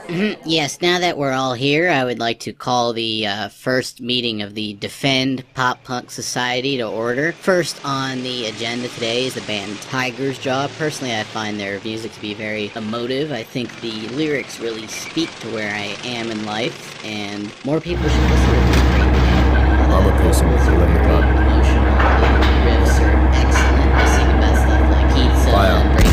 Yes, now that we're all here, I would like to call the first meeting of the Defend Pop Punk Society to order. First on the agenda today is the band Tiger's Jaw. Personally, I find their music to be very emotive. I think the lyrics really speak to where I am in life, and more people should listen to this great band. I'm a person with you in the club. Emotional, the riffs are excellent. They sing the best stuff like Pizza and Break.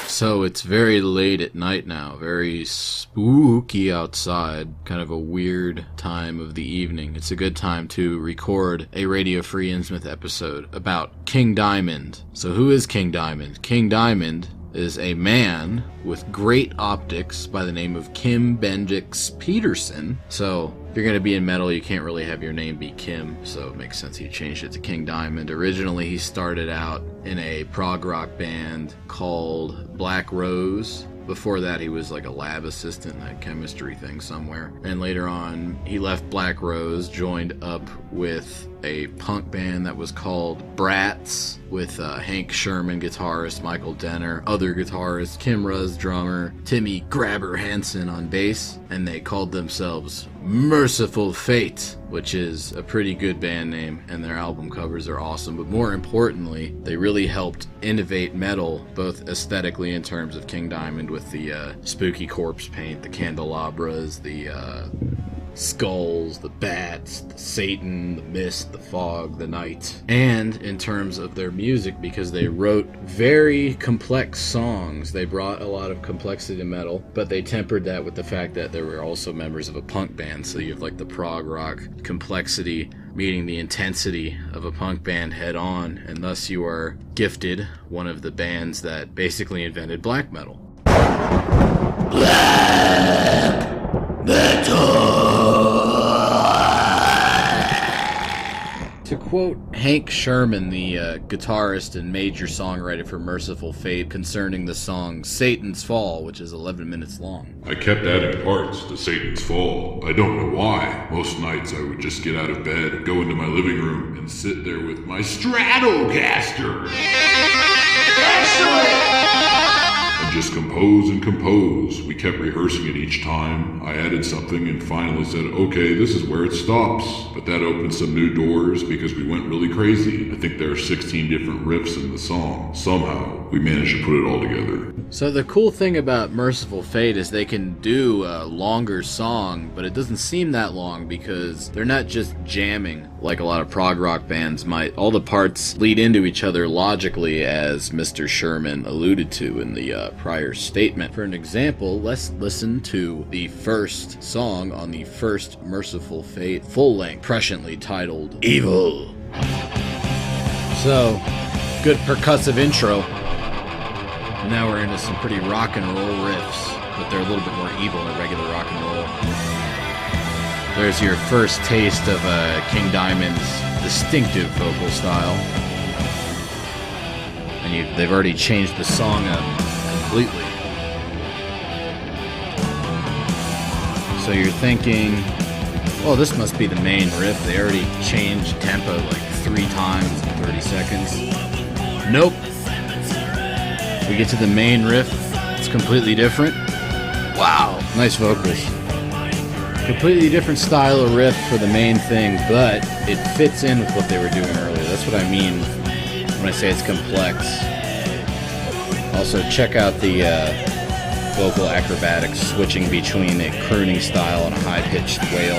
So it's very late at night now, very spooky outside, kind of a weird time of the evening. It's a good time to record a Radio Free Innsmouth episode about King Diamond. So who is King Diamond? King Diamond is a man with great optics by the name of Kim Bendix Peterson. So if you're going to be in metal, you can't really have your name be Kim, so it makes sense he changed it to King Diamond. Originally, he started out in a prog rock band called Black Rose. Before that, he was like a lab assistant in that chemistry thing somewhere. And later on, he left Black Rose, joined up with a punk band that was called Brats, with Hank Sherman, guitarist, Michael Denner, other guitarists, Kim Ruz, drummer, Timmy Grabber Hansen on bass, and they called themselves Merciful Fate, which is a pretty good band name, and their album covers are awesome. But more importantly, they really helped innovate metal, both aesthetically in terms of King Diamond with the spooky corpse paint, the candelabras, the skulls, the bats, the Satan, the mist, the fog, the night, and in terms of their music, because they wrote very complex songs. They brought a lot of complexity to metal, but they tempered that with the fact that they were also members of a punk band, so you have like the prog rock complexity meeting the intensity of a punk band head on, and thus you are gifted one of the bands that basically invented black metal. Black metal! To quote Hank Sherman, the guitarist and major songwriter for Merciful Fate, concerning the song Satan's Fall, which is 11 minutes long. I kept adding parts to Satan's Fall. I don't know why. Most nights I would just get out of bed, go into my living room, and sit there with my Stratocaster. Excellent! And just compose and compose. We kept rehearsing it each time. I added something and finally said, okay, this is where it stops. But that opened some new doors because we went really crazy. I think there are 16 different riffs in the song. Somehow, we managed to put it all together. So the cool thing about Merciful Fate is they can do a longer song, but it doesn't seem that long because they're not just jamming like a lot of prog rock bands might. All the parts lead into each other logically, as Mr. Sherman alluded to in the prior statement. For an example, let's listen to the first song on the first Merciful Fate full-length, presciently titled Evil. So, good percussive intro. And now we're into some pretty rock and roll riffs, but they're a little bit more evil than regular rock and roll. There's your first taste of King Diamond's distinctive vocal style. And they've already changed the song up completely. So you're thinking, well, this must be the main riff. They already changed tempo like 3 times in 30 seconds. Nope. We get to the main riff, it's completely different. Wow, nice vocals. Completely different style of riff for the main thing, but it fits in with what they were doing earlier. That's what I mean when I say it's complex. Also, check out the vocal acrobatics, switching between a crooning style and a high-pitched wail.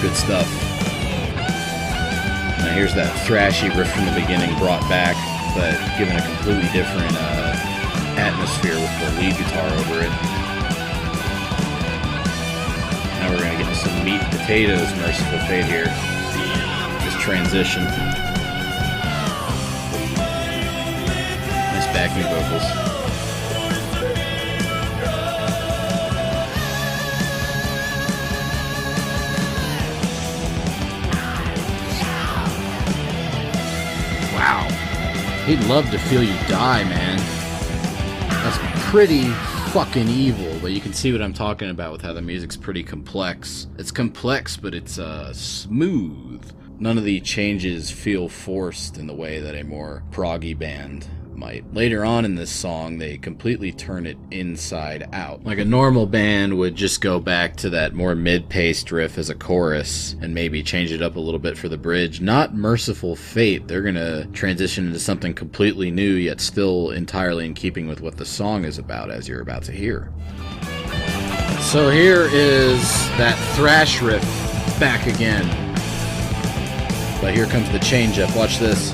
Good stuff. Now here's that thrashy riff from the beginning brought back, but given a completely different atmosphere with the lead guitar over it. Now we're going to get to some meat and potatoes Merciful Fate here. This transition. Nice backing vocals. Wow. He'd love to feel you die, man. That's pretty fucking evil, but you can see what I'm talking about with how the music's pretty complex. It's complex, but it's smooth. None of the changes feel forced in the way that a more proggy band might. Later on in this song, they completely turn it inside out. Like a normal band would just go back to that more mid-paced riff as a chorus and maybe change it up a little bit for the bridge. Not Merciful Fate. They're gonna transition into something completely new, yet still entirely in keeping with what the song is about, as you're about to hear. So here is that thrash riff back again. But here comes the change-up. Watch this.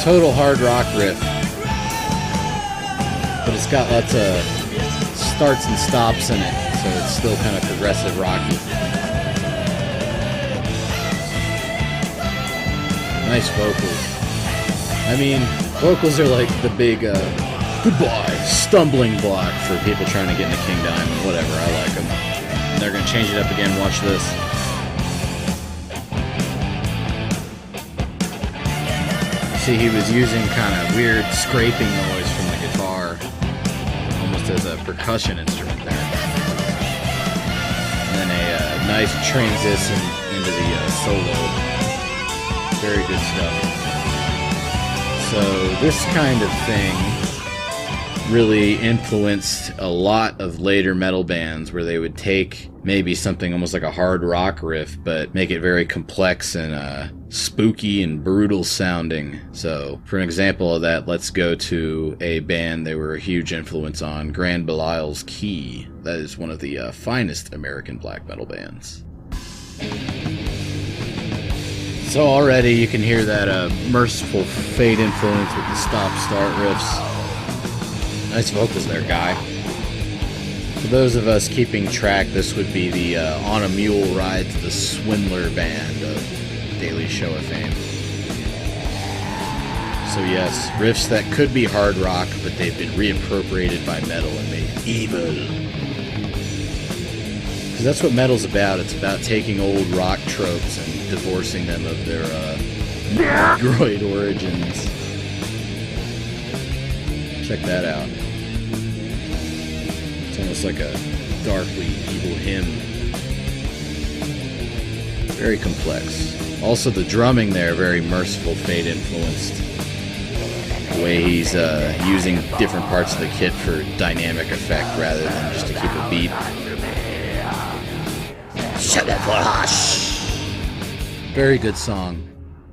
Total hard rock riff, but it's got lots of starts and stops in it, so it's still kind of progressive rocky. Nice vocals. I mean, vocals are like the big goodbye stumbling block for people trying to get into King Diamond. Whatever, I like them. And they're going to change it up again. Watch this. See, he was using kind of weird scraping noise from the guitar, almost as a percussion instrument there. And then a nice transition into the solo. Very good stuff. So this kind of thing really influenced a lot of later metal bands, where they would take maybe something almost like a hard rock riff, but make it very complex and spooky and brutal sounding. So for an example of that, let's go to a band they were a huge influence on, Grand Belial's Key. That is one of the finest American black metal bands. So already you can hear that Merciful Fate influence with the stop-start riffs. Nice vocals there, Guy. For those of us keeping track, this would be the On a Mule Ride to the Swindler band of Daily Show of Fame. So yes, riffs that could be hard rock, but they've been reappropriated by metal and made evil. Because that's what metal's about. It's about taking old rock tropes and divorcing them of their negroid origins. Check that out. It's almost like a darkly evil hymn. Very complex. Also the drumming there, very Merciful Fate influenced. The way he's using different parts of the kit for dynamic effect rather than just to keep a beat. Very good song.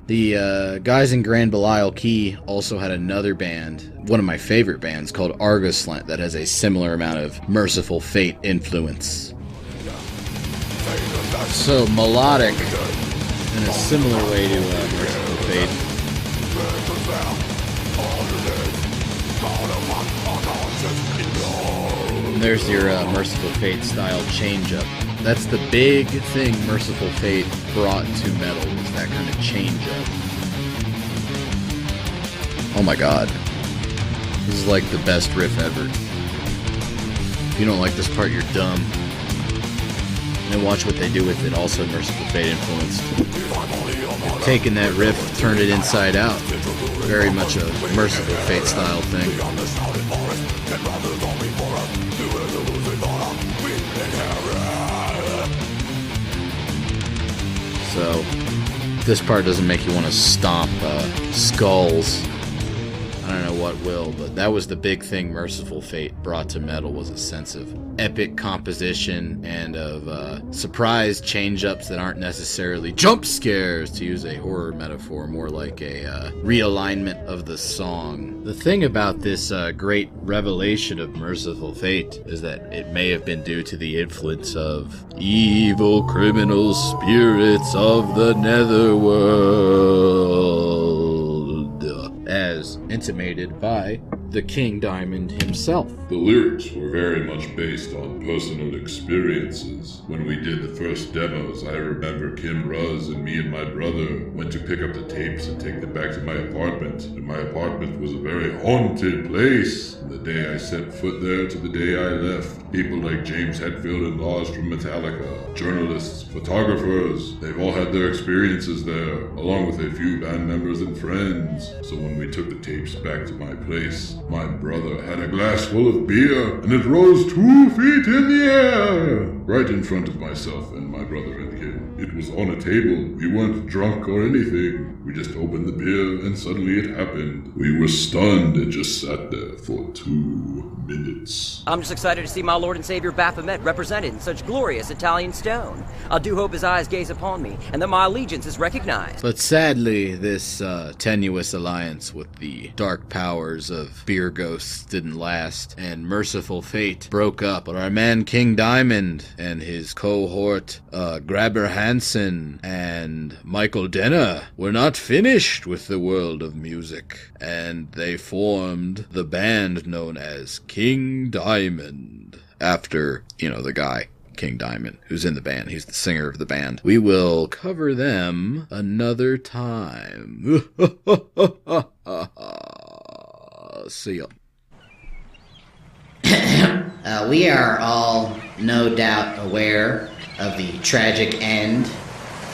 The guys in Grand Belial Key also had another band, one of my favorite bands, called Argoslent, that has a similar amount of Merciful Fate influence. So melodic in a similar way to Merciful Fate. And there's your Merciful Fate style change-up. That's the big thing Merciful Fate brought to metal, was that kind of change-up. Oh my god. This is like the best riff ever. If you don't like this part, you're dumb. And watch what they do with it, also Merciful Fate influenced. They've taken that riff, turned it inside out. Very much a Merciful Fate style thing. So, this part doesn't make you want to stomp skulls. I don't know what will, but that was the big thing Merciful Fate brought to metal, was a sense of epic composition and of surprise change-ups that aren't necessarily jump scares, to use a horror metaphor, more like a realignment of the song. The thing about this great revelation of Merciful Fate is that it may have been due to the influence of evil criminal spirits of the netherworld, as intimated by the King Diamond himself. The lyrics were very much based on personal experiences. When we did the first demos, I remember Kim Ruz and me and my brother went to pick up the tapes and take them back to my apartment. And my apartment was a very haunted place. From the day I set foot there to the day I left, people like James Hetfield and Lars from Metallica, journalists, photographers, they've all had their experiences there, along with a few band members and friends. So when we took the tapes back to my place, My brother had a glass full of beer, and it rose 2 feet in the air, right in front of myself and my brother and Kim. It was on a table. We weren't drunk or anything. We just opened the beer, and suddenly it happened. We were stunned and just sat there for 2 minutes. I'm just excited to see my Lord and Savior Baphomet represented in such glorious Italian stone. I do hope his eyes gaze upon me, and that my allegiance is recognized. But sadly, this tenuous alliance with the dark powers of beer ghosts didn't last, and merciful fate broke up. But our man King Diamond and his cohort, Grabber Hansen and Michael Denner, were not finished with the world of music, and they formed the band known as King Diamond, after, the guy King Diamond, who's in the band. He's the singer of the band. We will cover them another time. See ya. We are all no doubt aware of the tragic end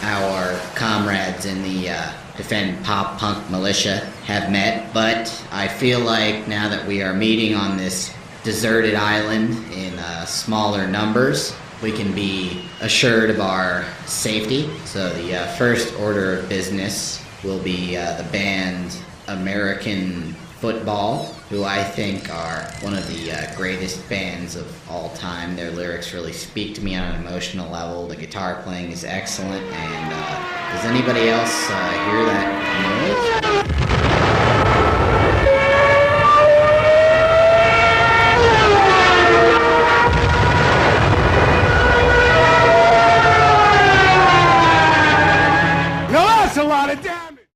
our comrades in the Defend Pop Punk Militia have met, but I feel like now that we are meeting on this deserted island in smaller numbers, we can be assured of our safety. So the first order of business will be the band American Football, who I think are one of the greatest bands of all time. Their lyrics really speak to me on an emotional level. The guitar playing is excellent, and does anybody else hear that noise?